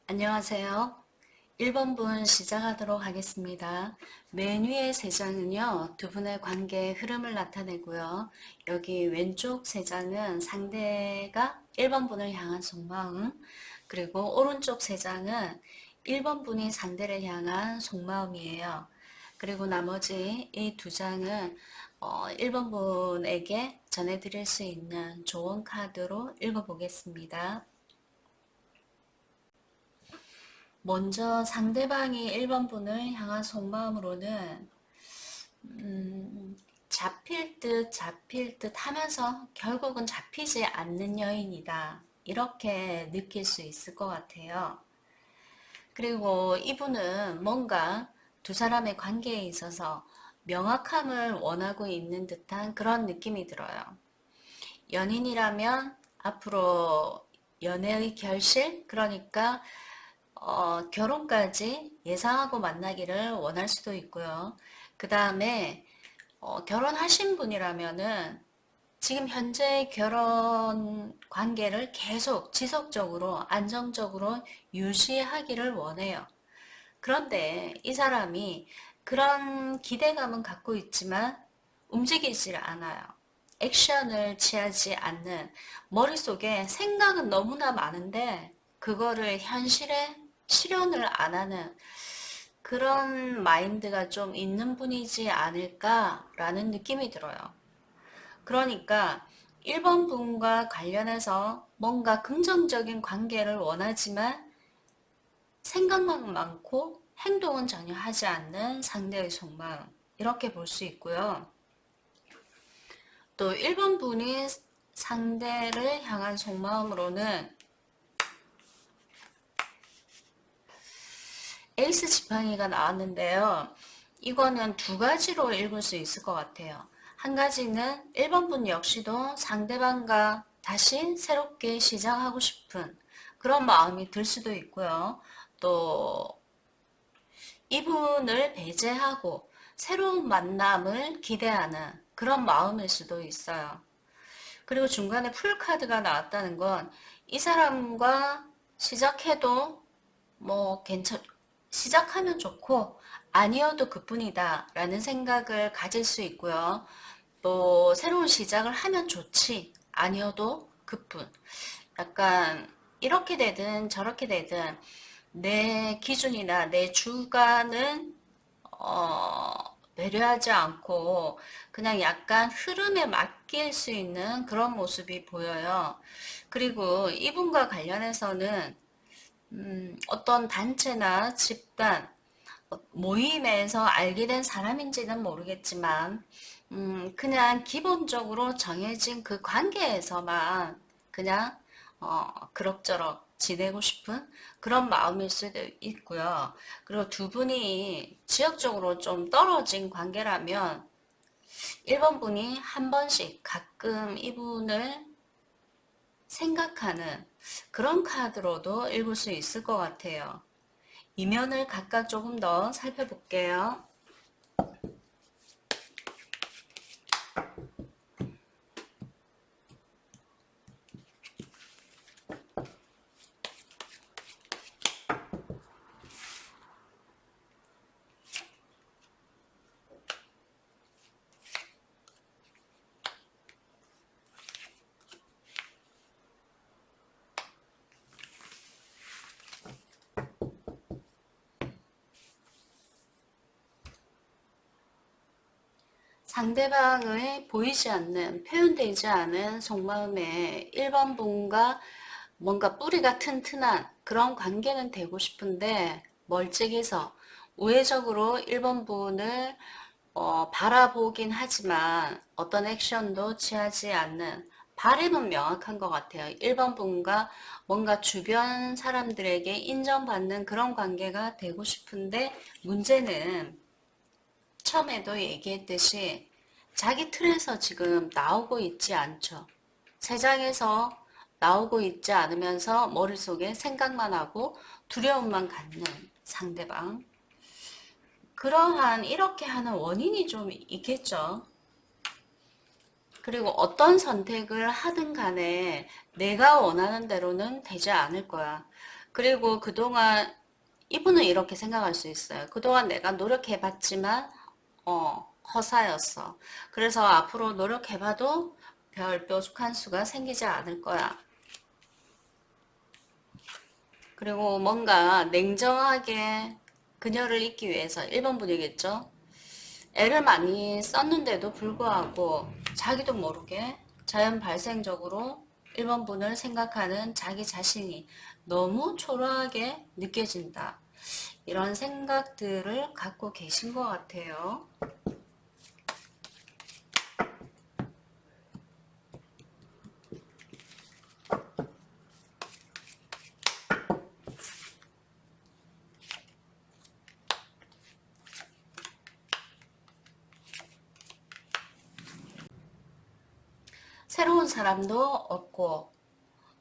안녕하세요. 1번분 시작하도록 하겠습니다. 맨 위에 세 장은요, 두 분의 관계의 흐름을 나타내고요. 여기 왼쪽 세 장은 상대가 1번분을 향한 속마음, 그리고 오른쪽 세 장은 1번분이 상대를 향한 속마음이에요. 그리고 나머지 이 두 장은 1번분에게 전해드릴 수 있는 조언 카드로 읽어보겠습니다. 먼저 상대방이 1번분을 향한 속마음으로는 잡힐 듯 하면서 결국은 잡히지 않는 여인이다. 이렇게 느낄 수 있을 것 같아요. 그리고 이분은 뭔가 두 사람의 관계에 있어서 명확함을 원하고 있는 듯한 그런 느낌이 들어요. 연인이라면 앞으로 연애의 결실, 그러니까 결혼까지 예상하고 만나기를 원할 수도 있고요. 그 다음에 결혼하신 분이라면은 지금 현재 결혼 관계를 계속 지속적으로 안정적으로 유지하기를 원해요. 그런데 이 사람이 그런 기대감은 갖고 있지만 움직이질 않아요. 액션을 취하지 않는, 머릿속에 생각은 너무나 많은데 그거를 현실에 실현을 안 하는 그런 마인드가 좀 있는 분이지 않을까라는 느낌이 들어요. 그러니까 1번 분과 관련해서 뭔가 긍정적인 관계를 원하지만 생각만 많고 행동은 전혀 하지 않는 상대의 속마음, 이렇게 볼 수 있고요. 또 1번 분이 상대를 향한 속마음으로는 에이스 지팡이가 나왔는데요. 이거는 두 가지로 읽을 수 있을 것 같아요. 한 가지는 1번 분 역시도 상대방과 다시 새롭게 시작하고 싶은 그런 마음이 들 수도 있고요. 또 이분을 배제하고 새로운 만남을 기대하는 그런 마음일 수도 있어요. 그리고 중간에 풀카드가 나왔다는 건 이 사람과 시작해도 뭐 시작하면 좋고 아니어도 그뿐이다 라는 생각을 가질 수 있고요. 또 새로운 시작을 하면 좋지 아니어도 그뿐. 약간 이렇게 되든 저렇게 되든 내 기준이나 내 주관은 배려하지 않고 그냥 약간 흐름에 맡길 수 있는 그런 모습이 보여요. 그리고 이분과 관련해서는 어떤 단체나 집단, 모임에서 알게 된 사람인지는 모르겠지만 그냥 기본적으로 정해진 그 관계에서만 그냥 그럭저럭 지내고 싶은 그런 마음일 수도 있고요. 그리고 두 분이 지역적으로 좀 떨어진 관계라면 1번 분이 한 번씩 가끔 이분을 생각하는 그런 카드로도 읽을 수 있을 것 같아요. 이면을 각각 조금 더 살펴볼게요. 상대방의 보이지 않는, 표현되지 않은 속마음에 1번 분과 뭔가 뿌리가 튼튼한 그런 관계는 되고 싶은데 멀찍이서 우회적으로 1번 분을 바라보긴 하지만 어떤 액션도 취하지 않는 바램은 명확한 것 같아요. 1번 분과 뭔가 주변 사람들에게 인정받는 그런 관계가 되고 싶은데 문제는 처음에도 얘기했듯이 자기 틀에서 지금 나오고 있지 않죠. 세상에서 나오고 있지 않으면서 머릿속에 생각만 하고 두려움만 갖는 상대방. 그러한 이렇게 하는 원인이 좀 있겠죠. 그리고 어떤 선택을 하든 간에 내가 원하는 대로는 되지 않을 거야. 그리고 그동안 이분은 이렇게 생각할 수 있어요. 그동안 내가 노력해봤지만 허사였어. 그래서 앞으로 노력해봐도 별 뾰족한 수가 생기지 않을 거야. 그리고 뭔가 냉정하게 그녀를 잊기 위해서 1번 분이겠죠. 애를 많이 썼는데도 불구하고 자기도 모르게 자연 발생적으로 1번 분을 생각하는 자기 자신이 너무 초라하게 느껴진다. 이런 생각들을 갖고 계신 것 같아요. 새로운 사람도 없고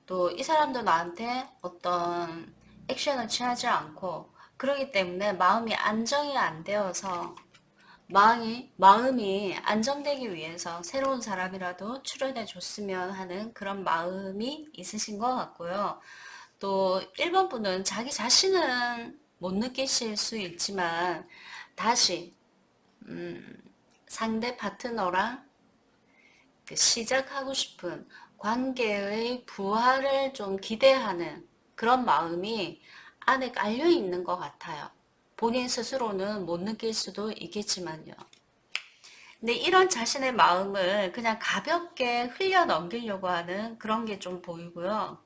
또 이 사람도 나한테 어떤 액션을 취하지 않고 그러기 때문에 마음이 안정이 안 되어서 마음이 안정되기 위해서 새로운 사람이라도 출연해 줬으면 하는 그런 마음이 있으신 것 같고요. 또 1번 분은 자기 자신은 못 느끼실 수 있지만 다시 상대 파트너랑 그 시작하고 싶은 관계의 부활을 좀 기대하는 그런 마음이 안에 깔려 있는 것 같아요. 본인 스스로는 못 느낄 수도 있겠지만요. 근데 이런 자신의 마음을 그냥 가볍게 흘려 넘기려고 하는 그런 게 좀 보이고요.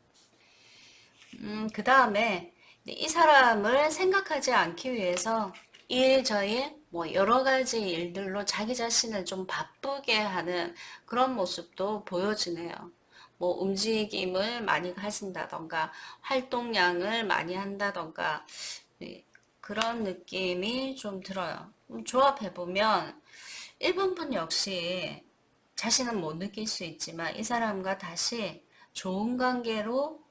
그 다음에 이 사람을 생각하지 않기 위해서 일저일 뭐 여러 가지 일들로 자기 자신을 좀 바쁘게 하는 그런 모습도 보여지네요. 뭐 움직임을 많이 하신다던가 활동량을 많이 한다던가 그런 느낌이 좀 들어요. 조합해보면 1번 분 역시 자신은 못 느낄 수 있지만 이 사람과 다시 좋은 관계로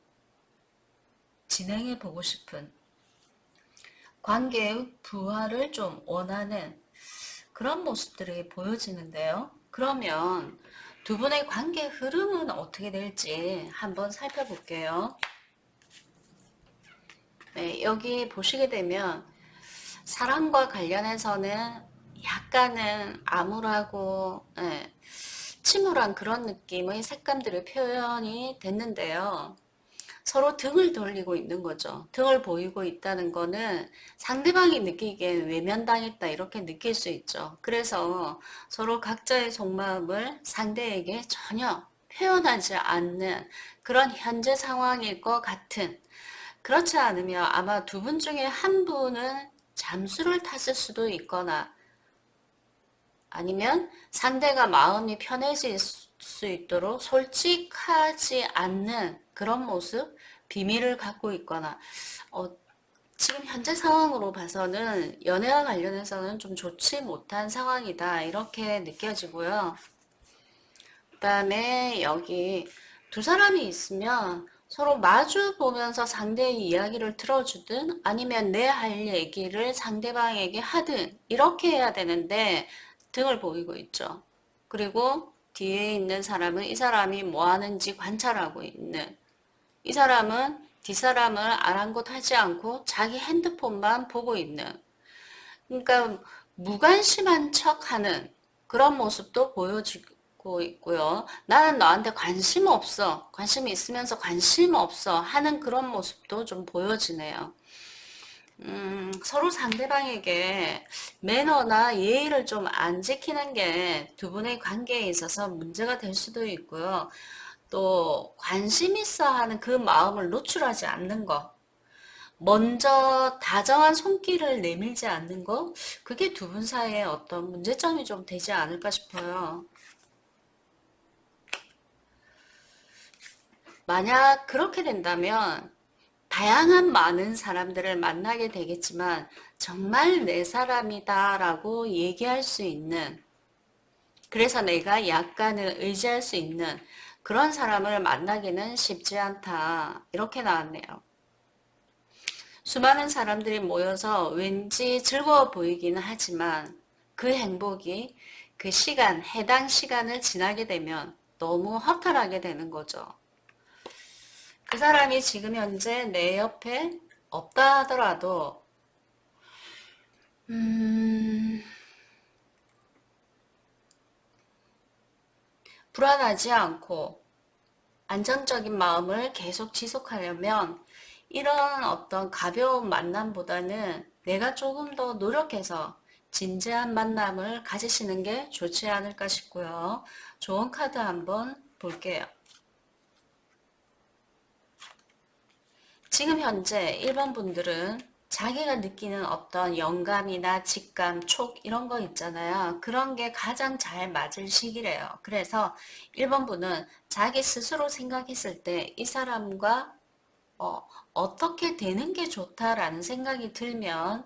진행해 보고 싶은 관계의 부활을 좀 원하는 그런 모습들이 보여지는데요. 그러면 두 분의 관계 흐름은 어떻게 될지 한번 살펴볼게요. 네, 여기 보시게 되면 사랑과 관련해서는 약간은 암울하고 침울한 그런 느낌의 색감들이 표현이 됐는데요. 서로 등을 돌리고 있는 거죠. 등을 보이고 있다는 거는 상대방이 느끼기엔 외면당했다 이렇게 느낄 수 있죠. 그래서 서로 각자의 속마음을 상대에게 전혀 표현하지 않는 그런 현재 상황일 것 같은, 그렇지 않으면 아마 두 분 중에 한 분은 잠수를 탔을 수도 있거나 아니면 상대가 마음이 편해질 수 있도록 솔직하지 않는 그런 모습, 비밀을 갖고 있거나 지금 현재 상황으로 봐서는 연애와 관련해서는 좀 좋지 못한 상황이다 이렇게 느껴지고요. 그 다음에 여기 두 사람이 있으면 서로 마주 보면서 상대의 이야기를 들어주든 아니면 내 할 얘기를 상대방에게 하든 이렇게 해야 되는데 등을 보이고 있죠. 그리고 뒤에 있는 사람은 이 사람이 뭐 하는지 관찰하고 있는, 이 사람은 뒷사람을 아랑곳하지 않고 자기 핸드폰만 보고 있는, 그러니까 무관심한 척하는 그런 모습도 보여지고 있고요. 나는 너한테 관심 없어, 관심이 있으면서 관심 없어 하는 그런 모습도 좀 보여지네요. 서로 상대방에게 매너나 예의를 좀 안 지키는 게 두 분의 관계에 있어서 문제가 될 수도 있고요. 또 관심 있어 하는 그 마음을 노출하지 않는 것, 먼저 다정한 손길을 내밀지 않는 것, 그게 두 분 사이에 어떤 문제점이 좀 되지 않을까 싶어요. 만약 그렇게 된다면 다양한 많은 사람들을 만나게 되겠지만 정말 내 사람이다 라고 얘기할 수 있는, 그래서 내가 약간은 의지할 수 있는 그런 사람을 만나기는 쉽지 않다 이렇게 나왔네요. 수많은 사람들이 모여서 왠지 즐거워 보이기는 하지만 그 행복이 그 시간, 해당 시간을 지나게 되면 너무 허탈하게 되는 거죠. 그 사람이 지금 현재 내 옆에 없다 하더라도 불안하지 않고 안정적인 마음을 계속 지속하려면 이런 어떤 가벼운 만남보다는 내가 조금 더 노력해서 진지한 만남을 가지시는 게 좋지 않을까 싶고요. 좋은 카드 한번 볼게요. 지금 현재 1번 분들은 자기가 느끼는 어떤 영감이나 직감, 촉 이런 거 있잖아요. 그런 게 가장 잘 맞을 시기래요. 그래서 1번 분은 자기 스스로 생각했을 때 이 사람과 어떻게 되는 게 좋다라는 생각이 들면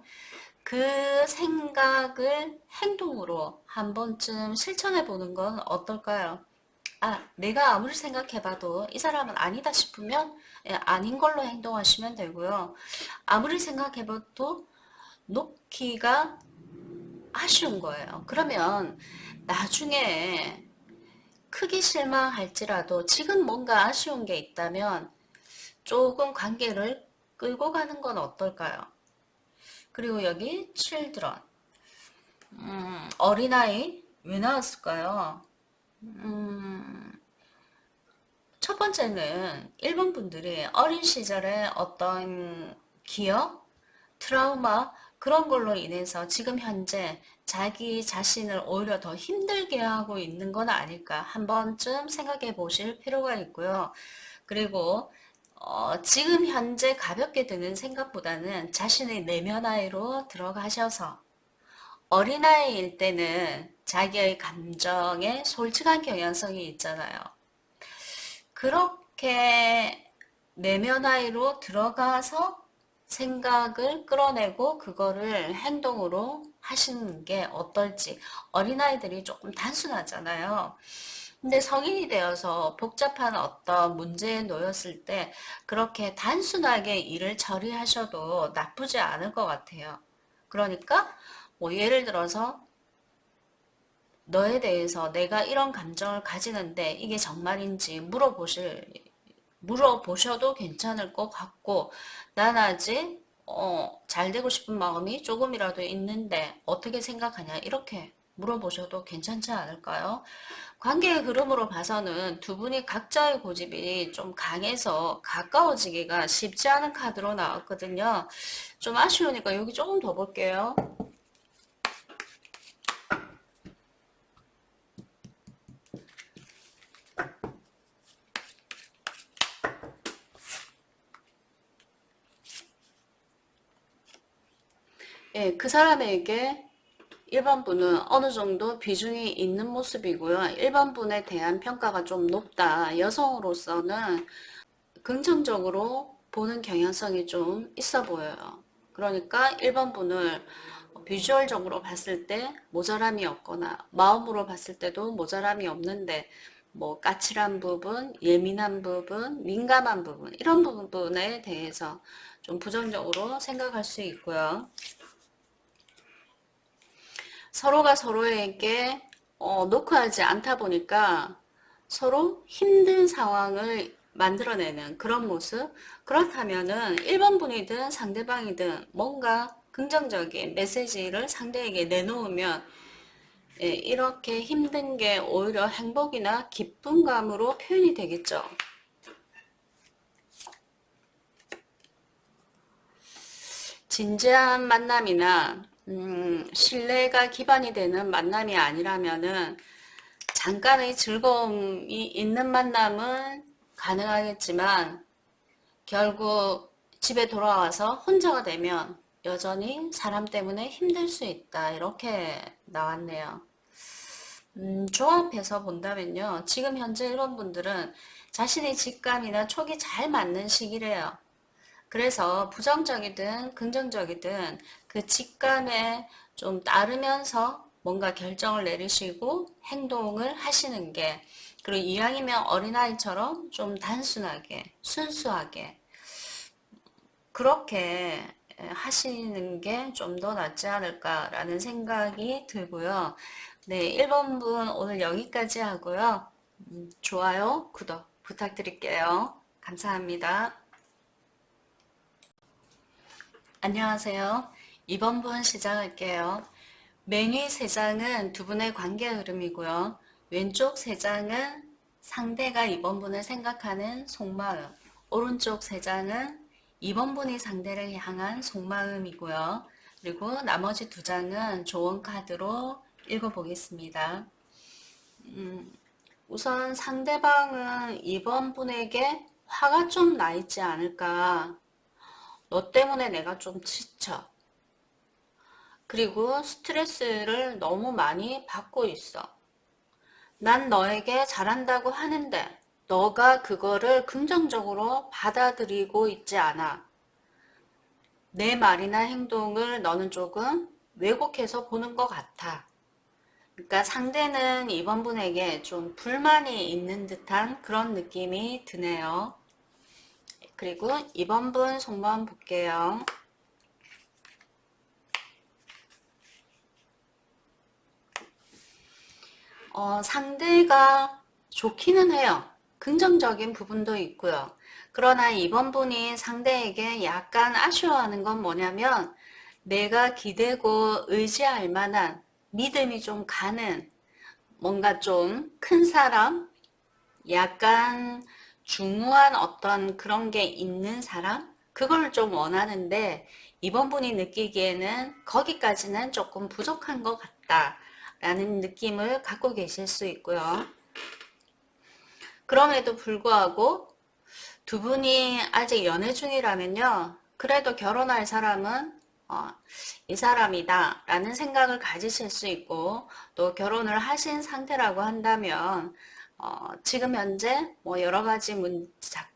그 생각을 행동으로 한 번쯤 실천해 보는 건 어떨까요? 내가 아무리 생각해봐도 이 사람은 아니다 싶으면 아닌 걸로 행동하시면 되고요. 아무리 생각해봐도 놓기가 아쉬운 거예요. 그러면 나중에 크게 실망할지라도 지금 뭔가 아쉬운 게 있다면 조금 관계를 끌고 가는 건 어떨까요? 그리고 여기 children, 어린아이 왜 나왔을까요? 첫 번째는 일본 분들이 어린 시절에 어떤 기억, 트라우마 그런 걸로 인해서 지금 현재 자기 자신을 오히려 더 힘들게 하고 있는 건 아닐까 한 번쯤 생각해 보실 필요가 있고요. 그리고 지금 현재 가볍게 드는 생각보다는 자신의 내면아이로 들어가셔서 어린아이일 때는 자기의 감정에 솔직한 경향성이 있잖아요. 그렇게 내면아이로 들어가서 생각을 끌어내고 그거를 행동으로 하시는 게 어떨지. 어린아이들이 조금 단순하잖아요. 근데 성인이 되어서 복잡한 어떤 문제에 놓였을 때 그렇게 단순하게 일을 처리하셔도 나쁘지 않을 것 같아요. 그러니까 뭐 예를 들어서 너에 대해서 내가 이런 감정을 가지는데 이게 정말인지 물어보셔도 괜찮을 것 같고, 난 아직 잘 되고 싶은 마음이 조금이라도 있는데 어떻게 생각하냐 이렇게 물어보셔도 괜찮지 않을까요? 관계의 흐름으로 봐서는 두 분이 각자의 고집이 좀 강해서 가까워지기가 쉽지 않은 카드로 나왔거든요. 좀 아쉬우니까 여기 조금 더 볼게요. 예, 그 사람에게 1번 분은 어느 정도 비중이 있는 모습이고요. 1번 분에 대한 평가가 좀 높다. 여성으로서는 긍정적으로 보는 경향성이 좀 있어 보여요. 그러니까 1번 분을 비주얼적으로 봤을 때 모자람이 없거나 마음으로 봤을 때도 모자람이 없는데 뭐 까칠한 부분, 예민한 부분, 민감한 부분 이런 부분에 대해서 좀 부정적으로 생각할 수 있고요. 서로가 서로에게 노크하지 않다 보니까 서로 힘든 상황을 만들어내는 그런 모습. 그렇다면은 1번 분이든 상대방이든 뭔가 긍정적인 메시지를 상대에게 내놓으면 예, 이렇게 힘든 게 오히려 행복이나 기쁨감으로 표현이 되겠죠. 진지한 만남이나 신뢰가 기반이 되는 만남이 아니라면은 잠깐의 즐거움이 있는 만남은 가능하겠지만 결국 집에 돌아와서 혼자가 되면 여전히 사람 때문에 힘들 수 있다. 이렇게 나왔네요. 조합해서 본다면요. 지금 현재 이런 분들은 자신의 직감이나 촉이 잘 맞는 시기래요. 그래서 부정적이든 긍정적이든 그 직감에 좀 따르면서 뭔가 결정을 내리시고 행동을 하시는 게, 그리고 이왕이면 어린아이처럼 좀 단순하게 순수하게 그렇게 하시는 게 좀 더 낫지 않을까라는 생각이 들고요. 네, 1번 분 오늘 여기까지 하고요. 좋아요, 구독 부탁드릴게요. 감사합니다. 안녕하세요. 이번 분 시작할게요. 맨 위 3장은 두 분의 관계 흐름이고요. 왼쪽 3장은 상대가 이번 분을 생각하는 속마음, 오른쪽 3장은 이번 분이 상대를 향한 속마음이고요. 그리고 나머지 2장은 조언 카드로 읽어보겠습니다. 우선 상대방은 이번 분에게 화가 좀 나 있지 않을까. 너 때문에 내가 좀 지쳐. 그리고 스트레스를 너무 많이 받고 있어. 난 너에게 잘한다고 하는데 너가 그거를 긍정적으로 받아들이고 있지 않아. 내 말이나 행동을 너는 조금 왜곡해서 보는 것 같아. 그러니까 상대는 이번 분에게 좀 불만이 있는 듯한 그런 느낌이 드네요. 그리고 이번 분 속마음 볼게요. 상대가 좋기는 해요. 긍정적인 부분도 있고요. 그러나 이번 분이 상대에게 약간 아쉬워하는 건 뭐냐면 내가 기대고 의지할 만한 믿음이 좀 가는 뭔가 좀 큰 사람, 약간 중후한 어떤 그런 게 있는 사람? 그걸 좀 원하는데 이번 분이 느끼기에는 거기까지는 조금 부족한 것 같다 라는 느낌을 갖고 계실 수 있고요. 그럼에도 불구하고 두 분이 아직 연애 중이라면요. 그래도 결혼할 사람은 이 사람이다 라는 생각을 가지실 수 있고 또 결혼을 하신 상태라고 한다면 지금 현재 뭐 여러 가지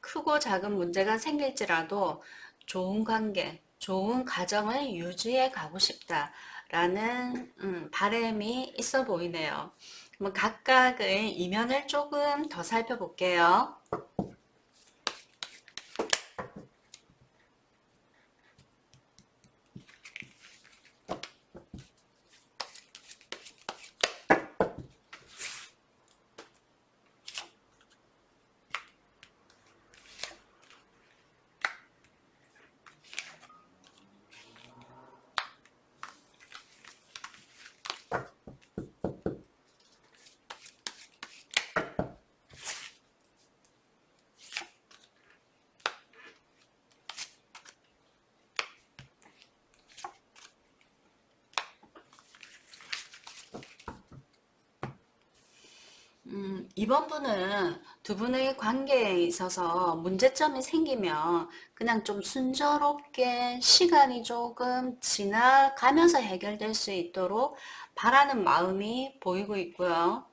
크고 작은 문제가 생길지라도 좋은 관계, 좋은 가정을 유지해 가고 싶다라는 바람이 있어 보이네요. 그럼 각각의 이면을 조금 더 살펴볼게요. 이번 분은 두 분의 관계에 있어서 문제점이 생기면 그냥 좀 순조롭게 시간이 조금 지나가면서 해결될 수 있도록 바라는 마음이 보이고 있고요.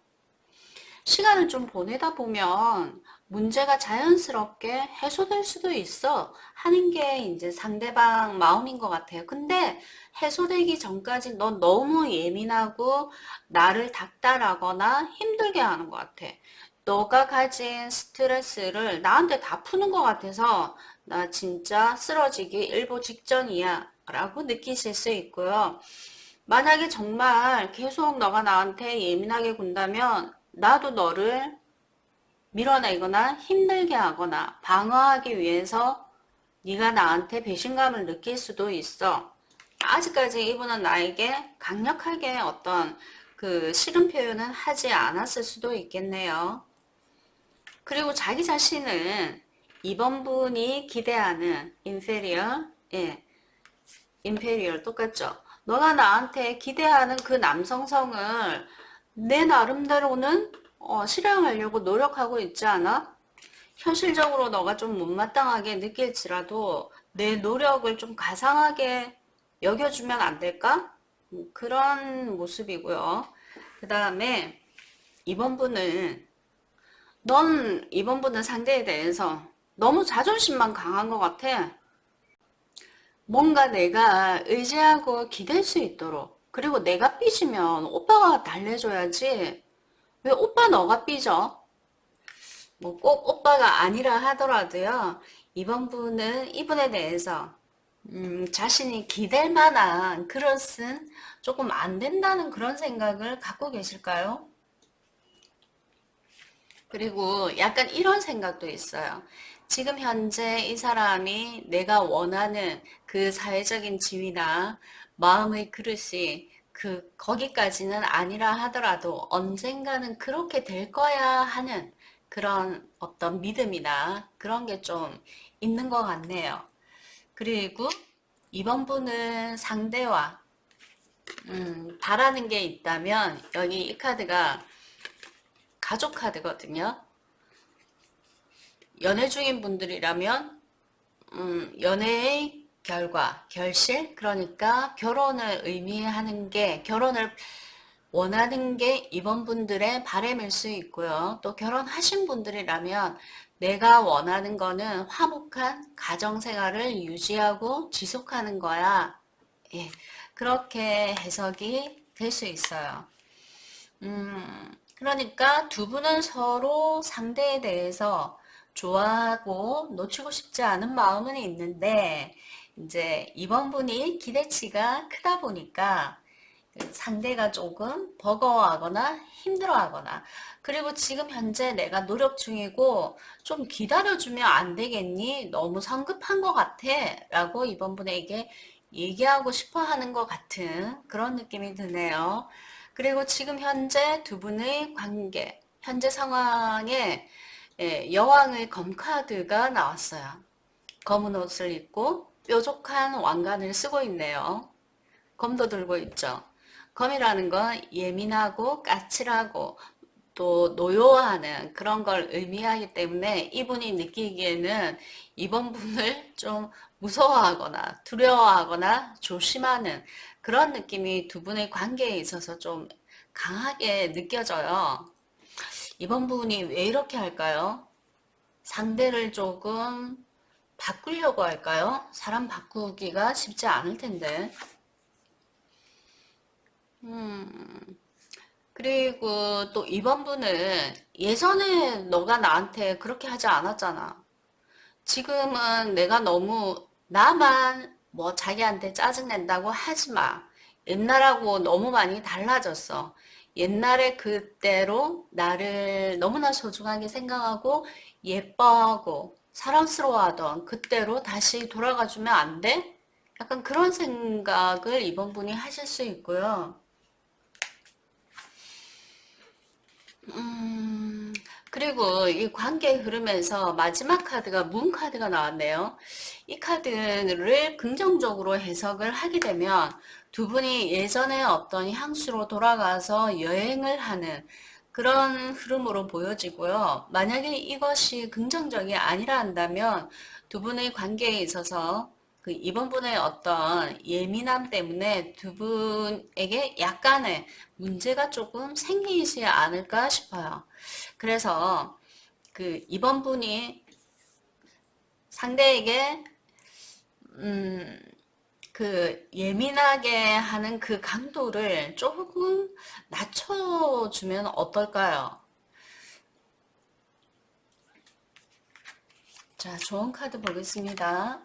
시간을 좀 보내다 보면 문제가 자연스럽게 해소될 수도 있어 하는 게 이제 상대방 마음인 것 같아요. 근데 해소되기 전까지 넌 너무 예민하고 나를 닥달하거나 힘들게 하는 것 같아. 너가 가진 스트레스를 나한테 다 푸는 것 같아서 나 진짜 쓰러지기 일보 직전이야 라고 느끼실 수 있고요. 만약에 정말 계속 너가 나한테 예민하게 군다면 나도 너를 밀어내거나 힘들게 하거나 방어하기 위해서 네가 나한테 배신감을 느낄 수도 있어. 아직까지 이분은 나에게 강력하게 어떤 그 싫은 표현은 하지 않았을 수도 있겠네요. 그리고 자기 자신은 이번 분이 기대하는 inferior, 예, inferior 똑같죠? 너가 나한테 기대하는 그 남성성을 내 나름대로는 실행하려고 노력하고 있지 않아? 현실적으로 너가 좀 못마땅하게 느낄지라도 내 노력을 좀 가상하게 여겨주면 안 될까? 그런 모습이고요. 그 다음에 이번 분은 이번 분은 상대에 대해서 너무 자존심만 강한 것 같아. 뭔가 내가 의지하고 기댈 수 있도록. 그리고 내가 삐지면 오빠가 달래줘야지. 왜 오빠 너가 삐져? 뭐 꼭 오빠가 아니라 하더라도요. 이번 분은 이분에 대해서 자신이 기댈 만한 그릇은 조금 안 된다는 그런 생각을 갖고 계실까요? 그리고 약간 이런 생각도 있어요. 지금 현재 이 사람이 내가 원하는 그 사회적인 지위나 마음의 그릇이 거기까지는 아니라 하더라도 언젠가는 그렇게 될 거야 하는 그런 어떤 믿음이나 그런 게 좀 있는 것 같네요. 그리고 이번 분은 상대와 바라는 게 있다면 여기 이 카드가 가족 카드거든요. 연애 중인 분들이라면 연애의 결과, 결실, 그러니까 결혼을 의미하는 게 결혼을 원하는 게 이번 분들의 바람일 수 있고요. 또 결혼하신 분들이라면 내가 원하는 거는 화목한 가정생활을 유지하고 지속하는 거야. 예, 그렇게 해석이 될 수 있어요. 그러니까 두 분은 서로 상대에 대해서 좋아하고 놓치고 싶지 않은 마음은 있는데, 이제 이번 분이 기대치가 크다 보니까 상대가 조금 버거워하거나 힘들어하거나, 그리고 지금 현재 내가 노력 중이고 좀 기다려주면 안 되겠니? 너무 성급한 것 같아 라고 이번 분에게 얘기하고 싶어 하는 것 같은 그런 느낌이 드네요. 그리고 지금 현재 두 분의 관계, 현재 상황에 여왕의 검카드가 나왔어요. 검은 옷을 입고 뾰족한 왕관을 쓰고 있네요. 검도 들고 있죠. 검이라는 건 예민하고 까칠하고 또 노여워하는 그런 걸 의미하기 때문에 이분이 느끼기에는 이번 분을 좀 무서워하거나 두려워하거나 조심하는 그런 느낌이 두 분의 관계에 있어서 좀 강하게 느껴져요. 이번 분이 왜 이렇게 할까요? 상대를 조금 바꾸려고 할까요? 사람 바꾸기가 쉽지 않을 텐데. 그리고 또 이번 분은 예전에 너가 나한테 그렇게 하지 않았잖아. 지금은 내가 너무 나만 뭐 자기한테 짜증낸다고 하지 마. 옛날하고 너무 많이 달라졌어. 옛날에 그때로 나를 너무나 소중하게 생각하고 예뻐하고 사랑스러워하던 그때로 다시 돌아가주면 안 돼? 약간 그런 생각을 이번 분이 하실 수 있고요. 음, 그리고 이 관계 흐름에서 마지막 카드가 문 카드가 나왔네요. 이 카드를 긍정적으로 해석을 하게 되면 두 분이 예전에 어떤 향수로 돌아가서 여행을 하는 그런 흐름으로 보여지고요. 만약에 이것이 긍정적이 아니라 한다면 두 분의 관계에 있어서 그 이번 분의 어떤 예민함 때문에 두 분에게 약간의 문제가 조금 생기지 않을까 싶어요. 그래서 그 이번 분이 상대에게 음, 그 예민하게 하는 그 강도를 조금 낮춰주면 어떨까요? 자, 좋은 카드 보겠습니다.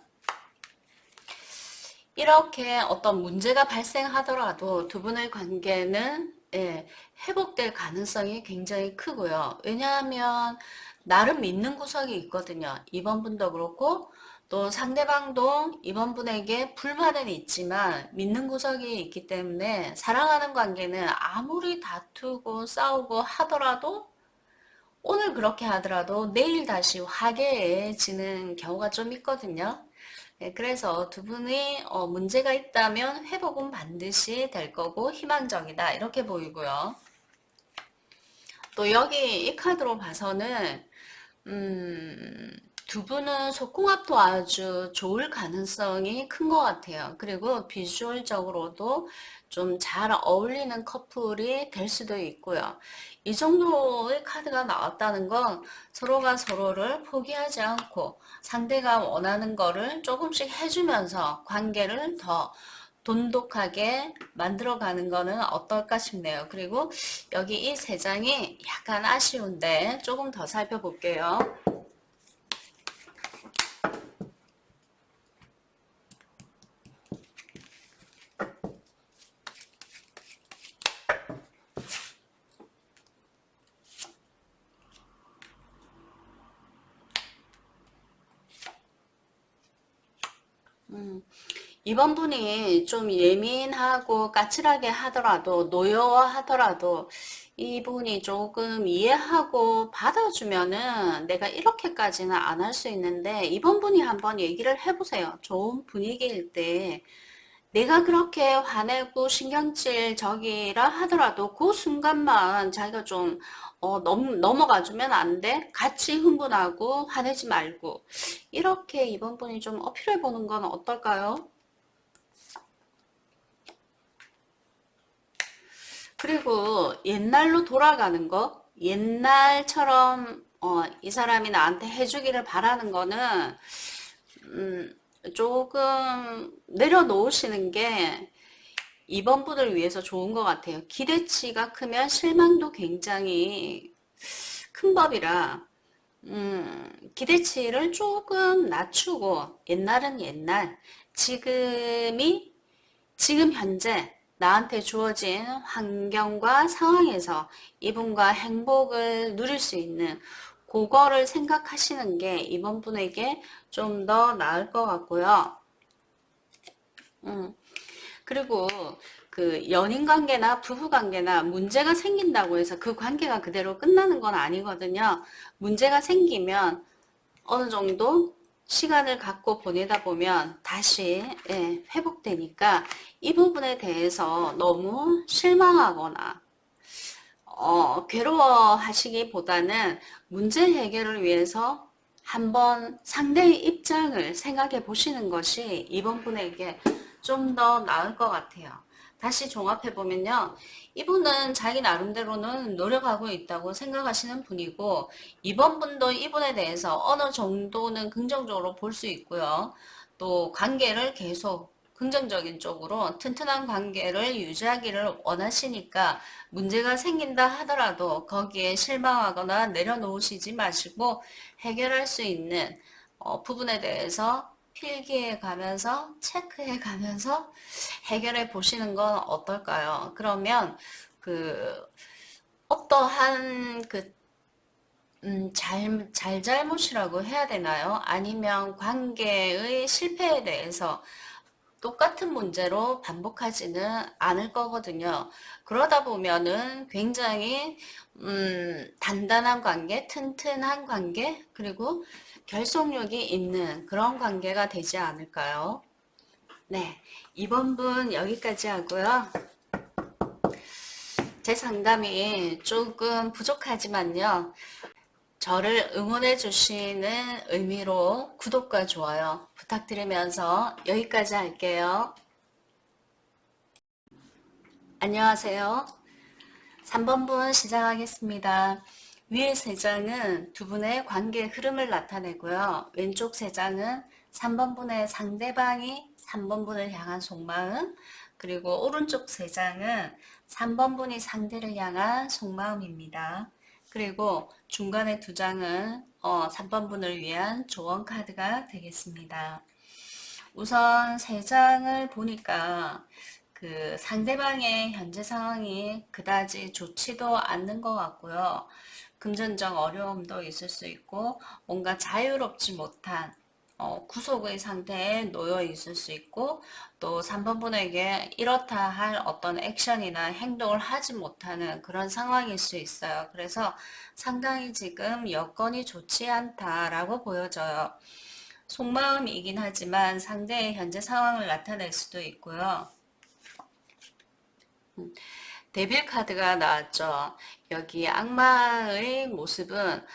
이렇게 어떤 문제가 발생하더라도 두 분의 관계는 회복될 가능성이 굉장히 크고요. 왜냐하면 나름 믿는 구석이 있거든요. 이번 분도 그렇고 또 상대방도 이번 분에게 불만은 있지만 믿는 구석이 있기 때문에 사랑하는 관계는 아무리 다투고 싸우고 하더라도 오늘 그렇게 하더라도 내일 다시 화기애애해지는 경우가 좀 있거든요. 네, 그래서 두 분이 문제가 있다면 회복은 반드시 될 거고 희망적이다 이렇게 보이고요. 또 여기 이 카드로 봐서는 두 분은 속궁합도 아주 좋을 가능성이 큰 것 같아요. 그리고 비주얼적으로도 좀 잘 어울리는 커플이 될 수도 있고요. 이 정도의 카드가 나왔다는 건 서로가 서로를 포기하지 않고 상대가 원하는 거를 조금씩 해주면서 관계를 더 돈독하게 만들어가는 거는 어떨까 싶네요. 그리고 여기 이 세 장이 약간 아쉬운데 조금 더 살펴볼게요. 이번 분이 좀 예민하고 까칠하게 하더라도 노여워하더라도 이분이 조금 이해하고 받아주면은 내가 이렇게까지는 안 할 수 있는데 이번 분이 한번 얘기를 해보세요. 좋은 분위기일 때 내가 그렇게 화내고 신경질 적이라 하더라도 그 순간만 자기가 좀 넘어가 주면 안 돼? 같이 흥분하고 화내지 말고 이렇게 이번 분이 좀 어필해 보는 건 어떨까요? 그리고 옛날로 돌아가는 거, 옛날처럼 이 사람이 나한테 해주기를 바라는 거는 조금 내려놓으시는 게 이번 분을 위해서 좋은 것 같아요. 기대치가 크면 실망도 굉장히 큰 법이라 기대치를 조금 낮추고 옛날은 옛날, 지금이 지금 현재 나한테 주어진 환경과 상황에서 이분과 행복을 누릴 수 있는 그거를 생각하시는 게 이번 분에게 좀 더 나을 것 같고요. 그리고 그 연인 관계나 부부 관계나 문제가 생긴다고 해서 그 관계가 그대로 끝나는 건 아니거든요. 문제가 생기면 어느 정도 시간을 갖고 보내다 보면 다시 회복되니까 이 부분에 대해서 너무 실망하거나 괴로워하시기보다는 문제 해결을 위해서 한번 상대의 입장을 생각해 보시는 것이 이번 분에게 좀 더 나을 것 같아요. 다시 종합해 보면요. 이분은 자기 나름대로는 노력하고 있다고 생각하시는 분이고, 이번 분도 이분에 대해서 어느 정도는 긍정적으로 볼 수 있고요. 또 관계를 계속 긍정적인 쪽으로 튼튼한 관계를 유지하기를 원하시니까 문제가 생긴다 하더라도 거기에 실망하거나 내려놓으시지 마시고 해결할 수 있는 부분에 대해서 필기해 가면서 체크해 가면서 해결해 보시는 건 어떨까요? 그러면 그 어떠한 그 잘잘못이라고 해야 되나요? 아니면 관계의 실패에 대해서 똑같은 문제로 반복하지는 않을 거거든요. 그러다 보면은 굉장히 단단한 관계, 튼튼한 관계, 그리고 결속력이 있는 그런 관계가 되지 않을까요? 네, 이번 분 여기까지 하고요. 제 상담이 조금 부족하지만요. 저를 응원해 주시는 의미로 구독과 좋아요 부탁드리면서 여기까지 할게요. 안녕하세요. 3번 분 시작하겠습니다. 위에 세 장은 두 분의 관계 흐름을 나타내고요. 왼쪽 세 장은 3번 분의 상대방이 3번 분을 향한 속마음, 그리고 오른쪽 세 장은 3번 분이 상대를 향한 속마음입니다. 그리고 중간에 두 장은 3번 분을 위한 조언 카드가 되겠습니다. 우선 세 장을 보니까 그 상대방의 현재 상황이 그다지 좋지도 않는 것 같고요. 금전적 어려움도 있을 수 있고 뭔가 자유롭지 못한 구속의 상태에 놓여 있을 수 있고 또 3번 분에게 이렇다 할 어떤 액션이나 행동을 하지 못하는 그런 상황일 수 있어요. 그래서 상당히 지금 여건이 좋지 않다라고 보여져요. 속마음이긴 하지만 상대의 현재 상황을 나타낼 수도 있고요. 데빌 카드가 나왔죠. 여기 악마의 모습은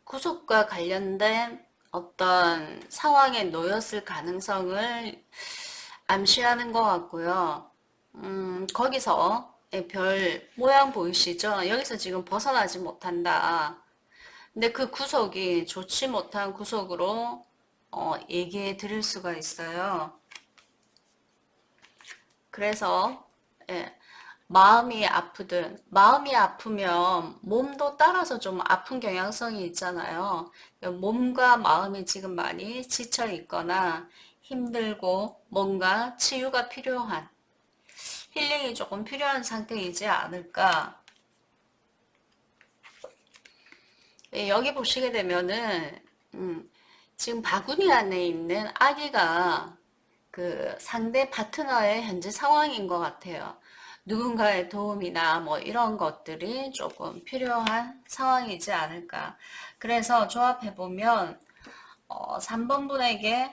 구속과 관련된 어떤 상황에 놓였을 가능성을 암시하는 것 같고요. 거기서 별 모양 보이시죠? 여기서 지금 벗어나지 못한다. 근데 그 구속이 좋지 못한 구속으로 얘기해 드릴 수가 있어요. 그래서 예, 마음이 아프든 마음이 아프면 몸도 따라서 좀 아픈 경향성이 있잖아요. 몸과 마음이 지금 많이 지쳐 있거나 힘들고 뭔가 치유가 필요한 힐링이 조금 필요한 상태이지 않을까. 예, 여기 보시게 되면은 지금 바구니 안에 있는 아기가 그 상대 파트너의 현재 상황인 것 같아요. 누군가의 도움이나 뭐 이런 것들이 조금 필요한 상황이지 않을까. 그래서 조합해보면 3번 분에게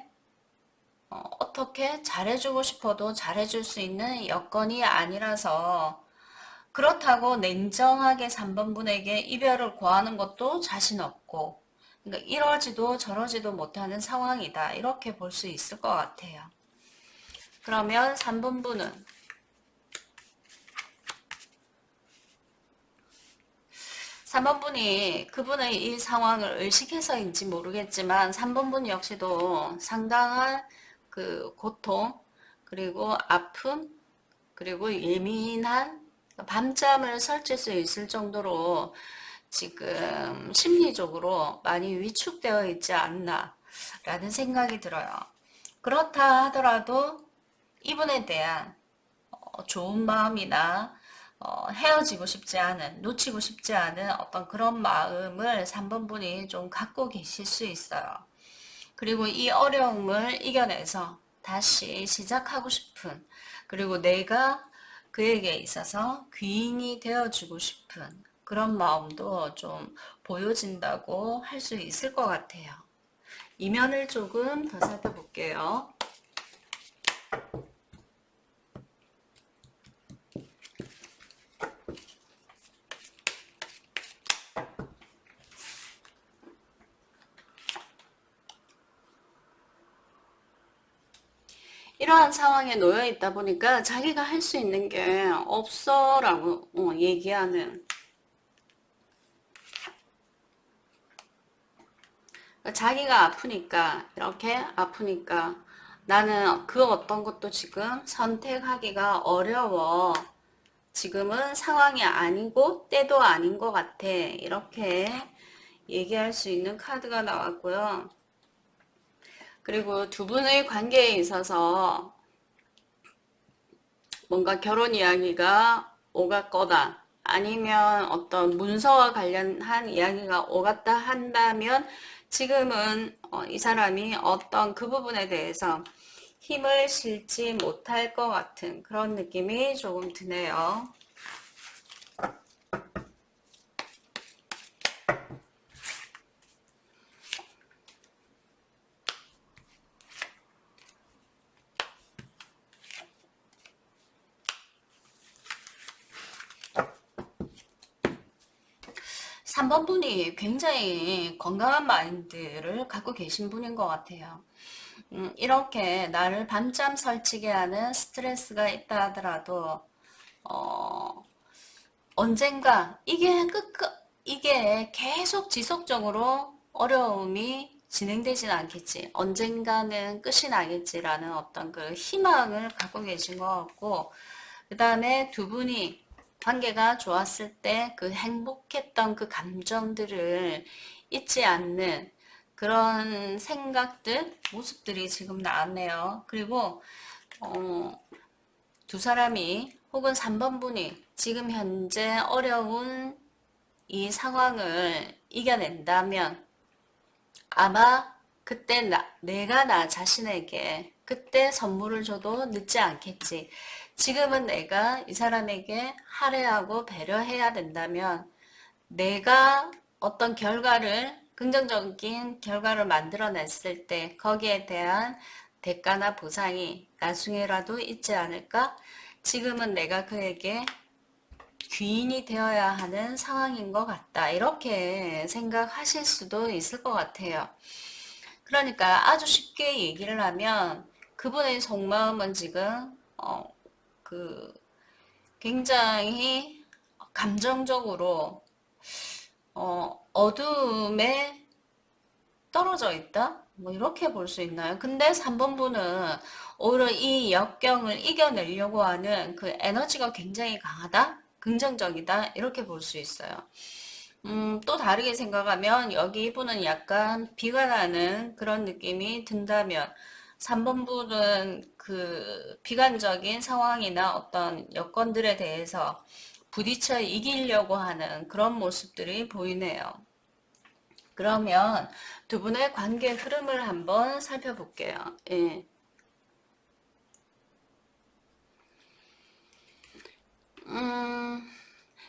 어떻게 잘해주고 싶어도 잘해줄 수 있는 여건이 아니라서 그렇다고 냉정하게 3번 분에게 이별을 고하는 것도 자신 없고 그러니까 이러지도 저러지도 못하는 상황이다. 이렇게 볼 수 있을 것 같아요. 그러면 3번 분은 3번 분이 그분의 이 상황을 의식해서인지 모르겠지만 3번 분 역시도 상당한 그 고통 그리고 아픔 그리고 예민한 밤잠을 설칠 수 있을 정도로 지금 심리적으로 많이 위축되어 있지 않나 라는 생각이 들어요. 그렇다 하더라도 이분에 대한 좋은 마음이나 헤어지고 싶지 않은, 놓치고 싶지 않은 어떤 그런 마음을 3번 분이 좀 갖고 계실 수 있어요. 그리고 이 어려움을 이겨내서 다시 시작하고 싶은, 그리고 내가 그에게 있어서 귀인이 되어주고 싶은 그런 마음도 좀 보여진다고 할 수 있을 것 같아요. 이면을 조금 더 살펴볼게요. 이러한 상황에 놓여 있다 보니까 자기가 할 수 있는 게 없어 라고 얘기하는, 자기가 아프니까, 이렇게 아프니까 나는 그 어떤 것도 지금 선택하기가 어려워. 지금은 상황이 아니고 때도 아닌 것 같아. 이렇게 얘기할 수 있는 카드가 나왔고요. 그리고 두 분의 관계에 있어서 뭔가 결혼 이야기가 오갈 거다. 아니면 어떤 문서와 관련한 이야기가 오갔다 한다면 지금은 이 사람이 어떤 그 부분에 대해서 힘을 실지 못할 것 같은 그런 느낌이 조금 드네요. 3번 분이 굉장히 건강한 마인드를 갖고 계신 분인 것 같아요. 이렇게 나를 밤잠 설치게 하는 스트레스가 있다 하더라도, 어, 언젠가 이게 계속 지속적으로 어려움이 진행되진 않겠지. 언젠가는 끝이 나겠지라는 어떤 그 희망을 갖고 계신 것 같고, 그 다음에 두 분이 관계가 좋았을 때 그 행복했던 그 감정들을 잊지 않는 그런 생각들, 모습들이 지금 나왔네요. 그리고 두 사람이 혹은 3번 분이 지금 현재 어려운 이 상황을 이겨낸다면 아마 그때 내가 나 자신에게 그때 선물을 줘도 늦지 않겠지. 지금은 내가 이 사람에게 할애하고 배려해야 된다면 내가 어떤 결과를, 긍정적인 결과를 만들어냈을 때 거기에 대한 대가나 보상이 나중에라도 있지 않을까? 지금은 내가 그에게 귀인이 되어야 하는 상황인 것 같다. 이렇게 생각하실 수도 있을 것 같아요. 그러니까 아주 쉽게 얘기를 하면 그분의 속마음은 지금 그 굉장히 감정적으로 어둠에 떨어져 있다? 뭐 이렇게 볼 수 있나요? 근데 3번 분은 오히려 이 역경을 이겨내려고 하는 그 에너지가 굉장히 강하다? 긍정적이다? 이렇게 볼 수 있어요. 또 다르게 생각하면 여기 이분은 약간 비가 나는 그런 느낌이 든다면 3번 분은 그 비관적인 상황이나 어떤 여건들에 대해서 부딪혀 이기려고 하는 그런 모습들이 보이네요. 그러면 두 분의 관계 흐름을 한번 살펴볼게요. 예.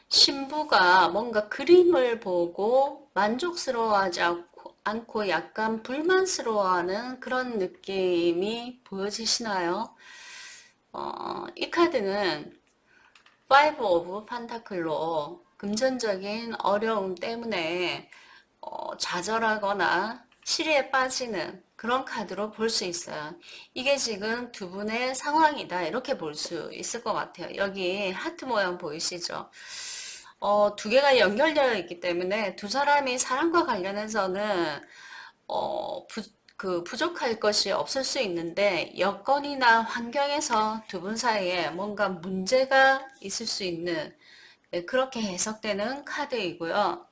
신부가 뭔가 그림을 보고 만족스러워하지 않고 약간 불만스러워하는 그런 느낌이 보여지시나요? 이 카드는 파이브 오브 판타클로 금전적인 어려움 때문에 좌절하거나 시리에 빠지는 그런 카드로 볼 수 있어요. 이게 지금 두 분의 상황이다 이렇게 볼 수 있을 것 같아요. 여기 하트 모양 보이시죠? 두 개가 연결되어 있기 때문에 두 사람이 사랑과 관련해서는 부족할 것이 없을 수 있는데 여건이나 환경에서 두 분 사이에 뭔가 문제가 있을 수 있는, 네, 그렇게 해석되는 카드이고요.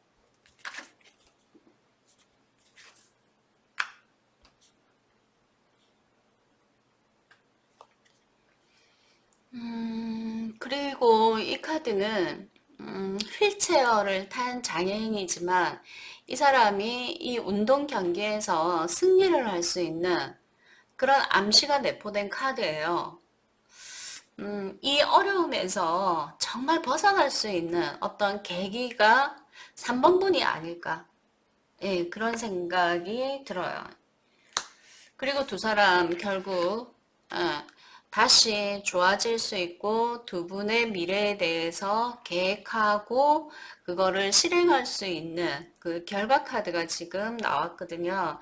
이 카드는 휠체어를 탄 장애인이지만 이 사람이 이 운동 경기에서 승리를 할 수 있는 그런 암시가 내포된 카드예요. 이 어려움에서 정말 벗어날 수 있는 어떤 계기가 3번 분이 아닐까. 예, 그런 생각이 들어요. 그리고 두 사람 결국 다시 좋아질 수 있고 두 분의 미래에 대해서 계획하고 그거를 실행할 수 있는 그 결과 카드가 지금 나왔거든요.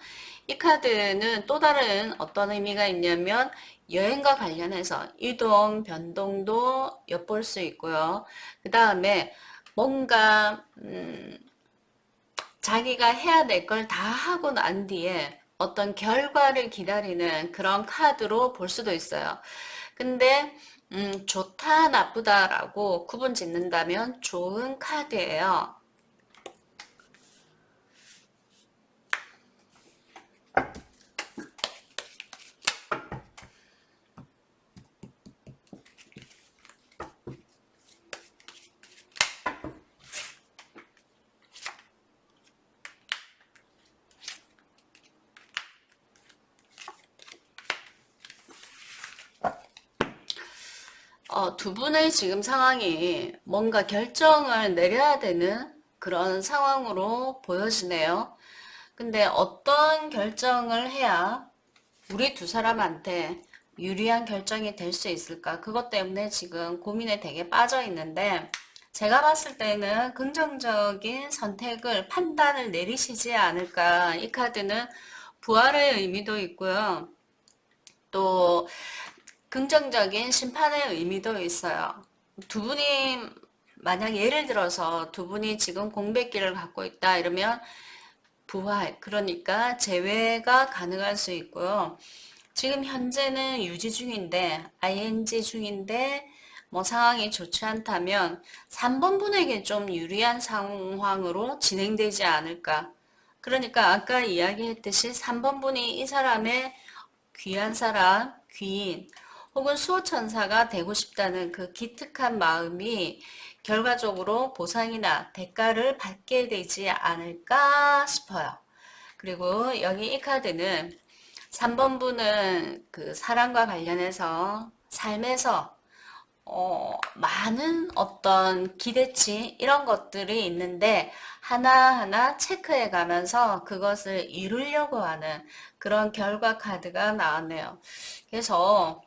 이 카드는 또 다른 어떤 의미가 있냐면 여행과 관련해서 이동, 변동도 엿볼 수 있고요. 그 다음에 뭔가 자기가 해야 될 걸 다 하고 난 뒤에 어떤 결과를 기다리는 그런 카드로 볼 수도 있어요. 근데 좋다 나쁘다라고 구분 짓는다면 좋은 카드예요. 두 분의 지금 상황이 뭔가 결정을 내려야 되는 그런 상황으로 보여지네요. 근데 어떤 결정을 해야 우리 두 사람한테 유리한 결정이 될 수 있을까? 그것 때문에 지금 고민에 되게 빠져 있는데 제가 봤을 때는 긍정적인 선택을, 판단을 내리시지 않을까. 이 카드는 부활의 의미도 있고요. 또 긍정적인 심판의 의미도 있어요. 두 분이 만약 예를 들어서 두 분이 지금 공백기를 갖고 있다 이러면 부활, 그러니까 재회가 가능할 수 있고요. 지금 현재는 유지 중인데 ing 중인데 뭐 상황이 좋지 않다면 3번 분에게 좀 유리한 상황으로 진행되지 않을까. 그러니까 아까 이야기했듯이 3번 분이 이 사람의 귀한 사람, 귀인 혹은 수호천사가 되고 싶다는 그 기특한 마음이 결과적으로 보상이나 대가를 받게 되지 않을까 싶어요. 그리고 여기 이 카드는 3번 분은 그 사랑과 관련해서 삶에서 많은 어떤 기대치 이런 것들이 있는데 하나하나 체크해 가면서 그것을 이루려고 하는 그런 결과 카드가 나왔네요. 그래서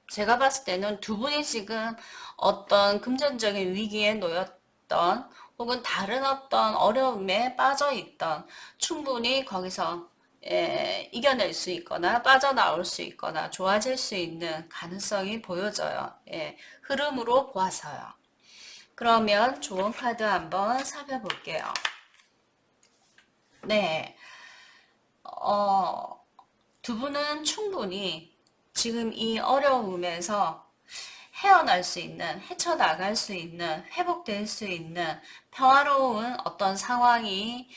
제가 봤을 때는 두 분이 지금 어떤 금전적인 위기에 놓였던 혹은 다른 어떤 어려움에 빠져 있던 충분히 거기서 이겨낼 수 있거나 빠져나올 수 있거나 좋아질 수 있는 가능성이 보여져요. 흐름으로 보아서요. 그러면 좋은 카드 한번 살펴볼게요. 네, 두 분은 충분히 지금 이 어려움에서 헤어날 수 있는, 헤쳐나갈 수 있는, 회복될 수 있는 평화로운 어떤 상황이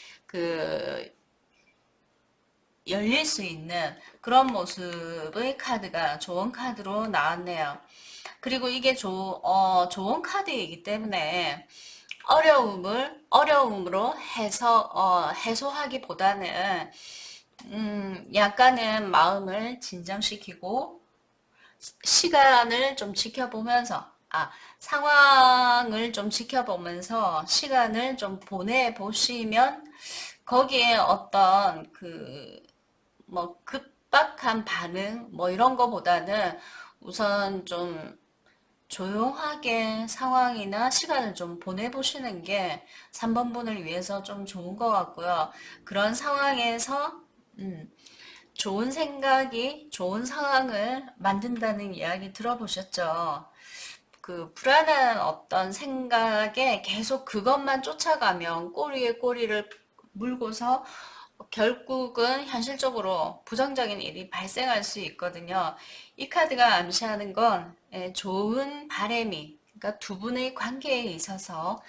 열릴 수 있는 그런 모습의 카드가 좋은 카드로 나왔네요. 그리고 이게 좋은 카드이기 때문에 어려움으로 해소하기보다는 약간은 마음을 진정시키고 시간을 좀 지켜보면서 상황을 좀 지켜보면서 시간을 좀 보내보시면 거기에 어떤 뭐 급박한 반응 뭐 이런 거보다는 우선 좀 조용하게 상황이나 시간을 좀 보내보시는 게 3번 분을 위해서 좀 좋은 것 같고요. 그런 상황에서 좋은 생각이 좋은 상황을 만든다는 이야기 들어보셨죠? 그 불안한 어떤 생각에 계속 그것만 쫓아가면 꼬리에 꼬리를 물고서 결국은 현실적으로 부정적인 일이 발생할 수 있거든요. 이 카드가 암시하는 건 좋은 바람이, 그러니까 두 분의 관계에 있어서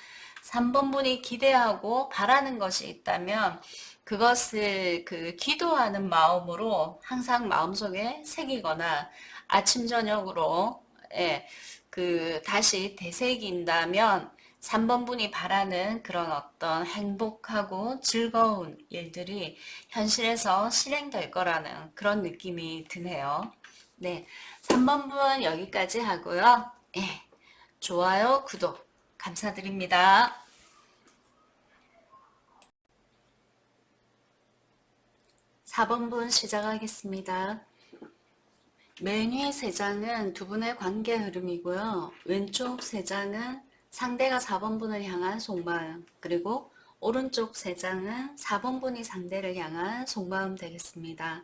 3번 분이 기대하고 바라는 것이 있다면 그것을 기도하는 마음으로 항상 마음속에 새기거나 아침 저녁으로 다시 되새긴다면 3번 분이 바라는 그런 어떤 행복하고 즐거운 일들이 현실에서 실행될 거라는 그런 느낌이 드네요. 네, 3번 분 여기까지 하고요. 예, 좋아요, 구독 감사드립니다. 4번 분 시작하겠습니다. 맨 위 3장은 두 분의 관계 흐름이고요. 왼쪽 3장은 상대가 4번 분을 향한 속마음, 그리고 오른쪽 3장은 4번 분이 상대를 향한 속마음 되겠습니다.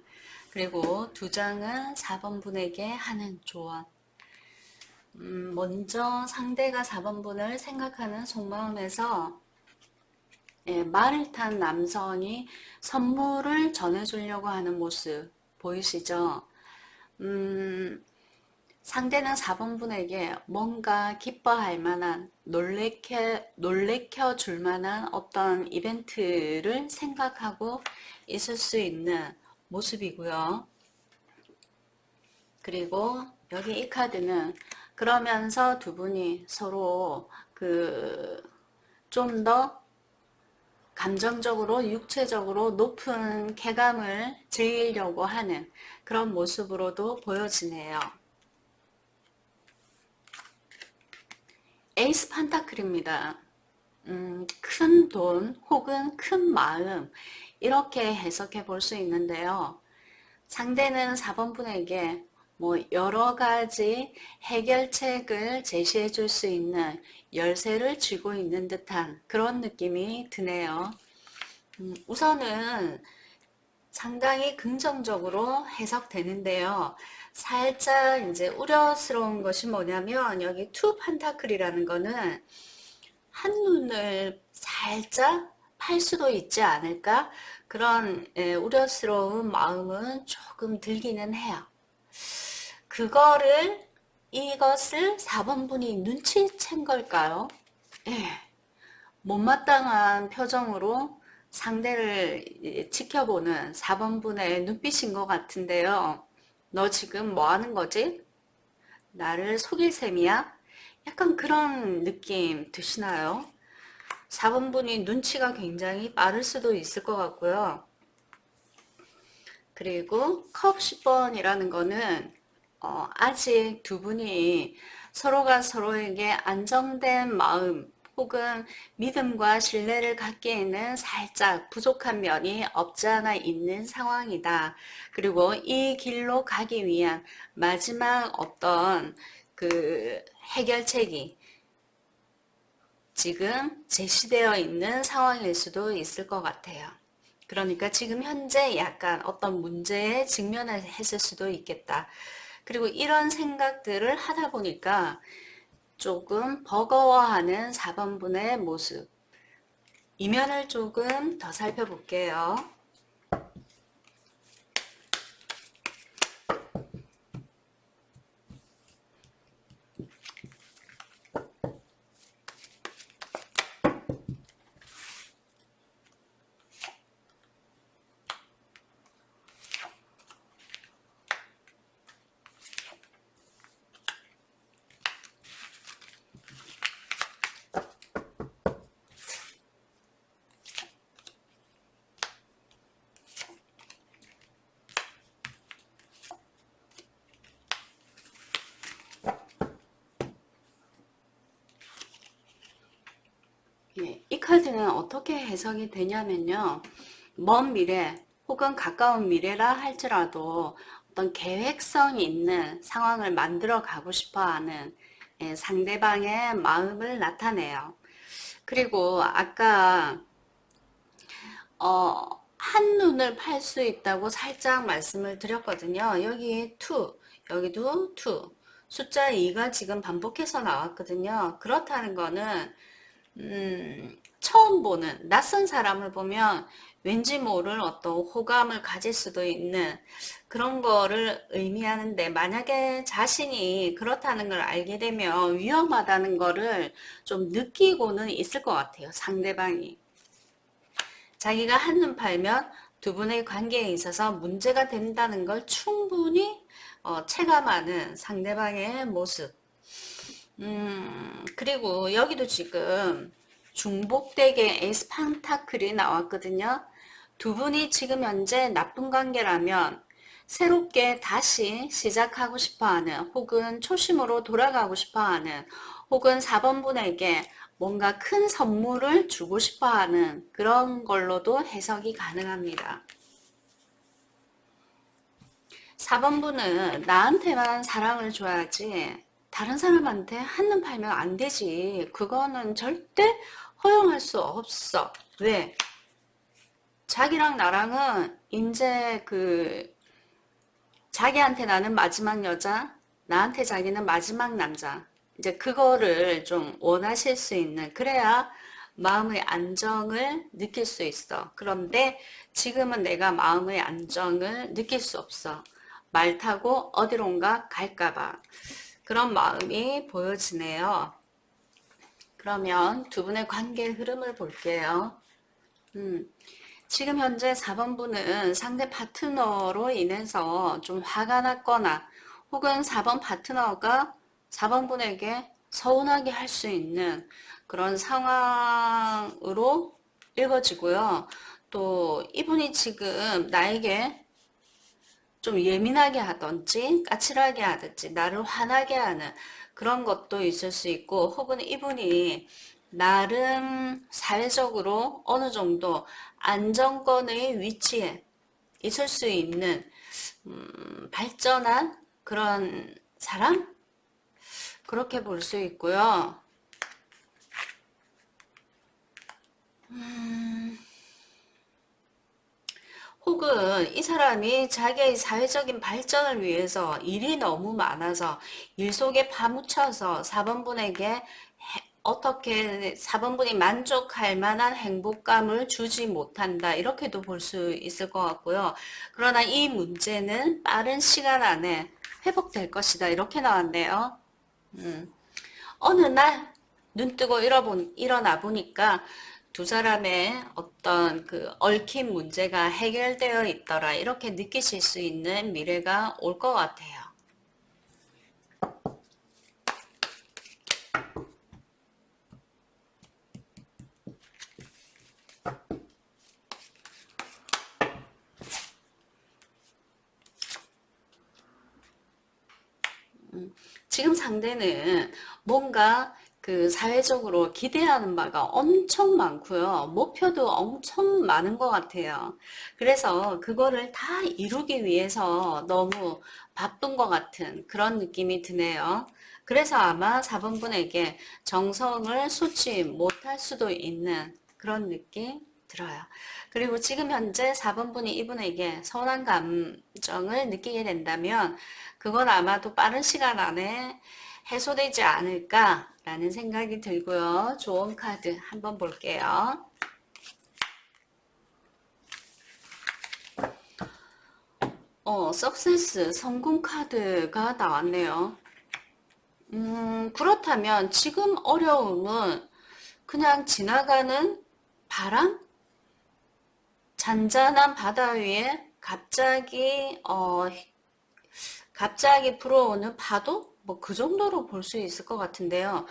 그리고 2장은 4번 분에게 하는 조언. 먼저 상대가 4번 분을 생각하는 속마음에서 말을 탄 남성이 선물을 전해주려고 하는 모습 보이시죠? 상대는 4번 분에게 뭔가 기뻐할 만한, 놀래켜 줄 만한 어떤 이벤트를 생각하고 있을 수 있는 모습이고요. 그리고 여기 이 카드는 그러면서 두 분이 서로 좀 더 감정적으로 육체적으로 높은 쾌감을 즐기려고 하는 그런 모습으로도 보여지네요. 에이스 판타클입니다. 큰 돈 혹은 큰 마음 이렇게 해석해 볼 수 있는데요. 상대는 4번 분에게 여러 가지 해결책을 제시해 줄 수 있는 열쇠를 쥐고 있는 듯한 그런 느낌이 드네요. 우선은 상당히 긍정적으로 해석되는데요. 살짝 이제 우려스러운 것이 뭐냐면 여기 투 판타클이라는 거는 한눈을 살짝 팔 수도 있지 않을까? 그런 우려스러운 마음은 조금 들기는 해요. 이것을 4번 분이 눈치챈 걸까요? 못마땅한 표정으로 상대를 지켜보는 4번 분의 눈빛인 것 같은데요. 너 지금 뭐 하는 거지? 나를 속일 셈이야? 약간 그런 느낌 드시나요? 4번 분이 눈치가 굉장히 빠를 수도 있을 것 같고요. 그리고 컵 10번이라는 거는 아직 두 분이 서로가 서로에게 안정된 마음 혹은 믿음과 신뢰를 갖기에는 살짝 부족한 면이 없지 않아 있는 상황이다. 그리고 이 길로 가기 위한 마지막 어떤 해결책이 지금 제시되어 있는 상황일 수도 있을 것 같아요. 그러니까 지금 현재 약간 어떤 문제에 직면했을 수도 있겠다. 그리고 이런 생각들을 하다 보니까 조금 버거워하는 4번 분의 모습. 이면을 조금 더 살펴볼게요. 이 카드는 어떻게 해석이 되냐면요. 먼 미래 혹은 가까운 미래라 할지라도 어떤 계획성이 있는 상황을 만들어 가고 싶어 하는 상대방의 마음을 나타내요. 그리고 아까 한눈을 팔 수 있다고 살짝 말씀을 드렸거든요. 여기 2, 여기도 2. 숫자 2가 지금 반복해서 나왔거든요. 그렇다는 거는 처음 보는 낯선 사람을 보면 왠지 모를 어떤 호감을 가질 수도 있는 그런 거를 의미하는데, 만약에 자신이 그렇다는 걸 알게 되면 위험하다는 거를 좀 느끼고는 있을 것 같아요. 상대방이. 자기가 한눈 팔면 두 분의 관계에 있어서 문제가 된다는 걸 충분히 체감하는 상대방의 모습. 그리고 여기도 지금 중복되게 에이스 펜타클이 나왔거든요. 두 분이 지금 현재 나쁜 관계라면 새롭게 다시 시작하고 싶어하는, 혹은 초심으로 돌아가고 싶어하는, 혹은 4번 분에게 뭔가 큰 선물을 주고 싶어하는 그런 걸로도 해석이 가능합니다. 4번 분은 나한테만 사랑을 줘야지 다른 사람한테 한눈 팔면 안 되지. 그거는 절대 허용할 수 없어. 왜? 자기랑 나랑은 이제 자기한테 나는 마지막 여자, 나한테 자기는 마지막 남자. 이제 그거를 좀 원하실 수 있는, 그래야 마음의 안정을 느낄 수 있어. 그런데 지금은 내가 마음의 안정을 느낄 수 없어. 말 타고 어디론가 갈까봐. 그런 마음이 보여지네요. 그러면 두 분의 관계의 흐름을 볼게요. 지금 현재 4번 분은 상대 파트너로 인해서 좀 화가 났거나, 혹은 4번 파트너가 4번 분에게 서운하게 할 수 있는 그런 상황으로 읽어지고요. 또 이분이 지금 나에게 좀 예민하게 하든지 까칠하게 하든지 나를 화나게 하는 그런 것도 있을 수 있고, 혹은 이분이 나름 사회적으로 어느 정도 안정권의 위치에 있을 수 있는 발전한 그런 사람? 그렇게 볼 수 있고요. 혹은 이 사람이 자기의 사회적인 발전을 위해서 일이 너무 많아서 일 속에 파묻혀서 4번분에게 어떻게 4번분이 만족할 만한 행복감을 주지 못한다. 이렇게도 볼 수 있을 것 같고요. 그러나 이 문제는 빠른 시간 안에 회복될 것이다. 이렇게 나왔네요. 어느 날 눈 뜨고 일어나 보니까 두 사람의 어떤 그 얽힌 문제가 해결되어 있더라. 이렇게 느끼실 수 있는 미래가 올 것 같아요. 지금 상대는 뭔가 그 사회적으로 기대하는 바가 엄청 많고요. 목표도 엄청 많은 것 같아요. 그래서 그거를 다 이루기 위해서 너무 바쁜 것 같은 그런 느낌이 드네요. 그래서 아마 4번분에게 정성을 쏟지 못할 수도 있는 그런 느낌 들어요. 그리고 지금 현재 4번분이 이분에게 서운한 감정을 느끼게 된다면 그건 아마도 빠른 시간 안에 해소되지 않을까라는 생각이 들고요. 좋은 카드 한번 볼게요. 석세스, 성공 카드가 나왔네요. 그렇다면 지금 어려움은 그냥 지나가는 바람? 잔잔한 바다 위에 갑자기 불어오는 파도? 뭐 그 정도로 볼 수 있을 것 같은데요.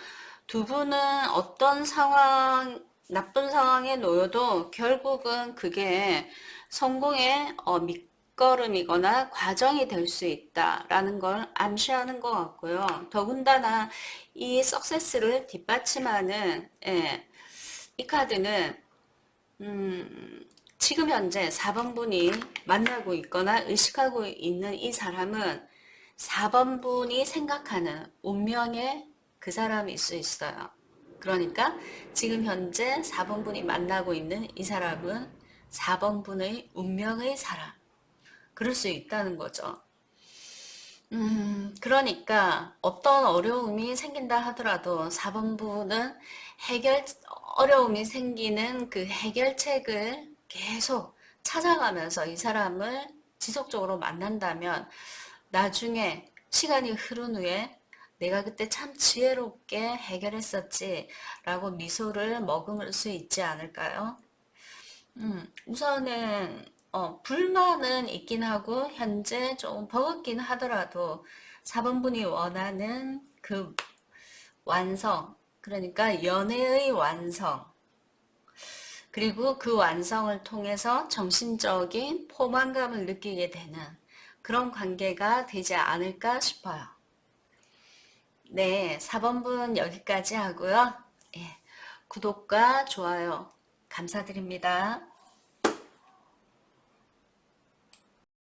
두 분은 어떤 상황, 나쁜 상황에 놓여도 결국은 그게 성공의 밑거름이거나 과정이 될 수 있다라는 걸 암시하는 것 같고요. 더군다나 이 석세스를 뒷받침하는 이 카드는 지금 현재 4번분이 만나고 있거나 의식하고 있는 이 사람은 4번분이 생각하는 운명의 그 사람일 수 있어요. 그러니까 지금 현재 4번분이 만나고 있는 이 사람은 4번분의 운명의 사람. 그럴 수 있다는 거죠. 그러니까 어떤 어려움이 생긴다 하더라도 4번분은 해결, 어려움이 생기는 그 해결책을 계속 찾아가면서 이 사람을 지속적으로 만난다면 나중에 시간이 흐른 후에 내가 그때 참 지혜롭게 해결했었지 라고 미소를 머금을 수 있지 않을까요? 우선은 불만은 있긴 하고 현재 좀 버겁긴 하더라도 4번분이 원하는 그 완성, 그러니까 연애의 완성, 그리고 그 완성을 통해서 정신적인 포만감을 느끼게 되는 그런 관계가 되지 않을까 싶어요. 네, 4번분 여기까지 하고요. 예, 구독과 좋아요 감사드립니다.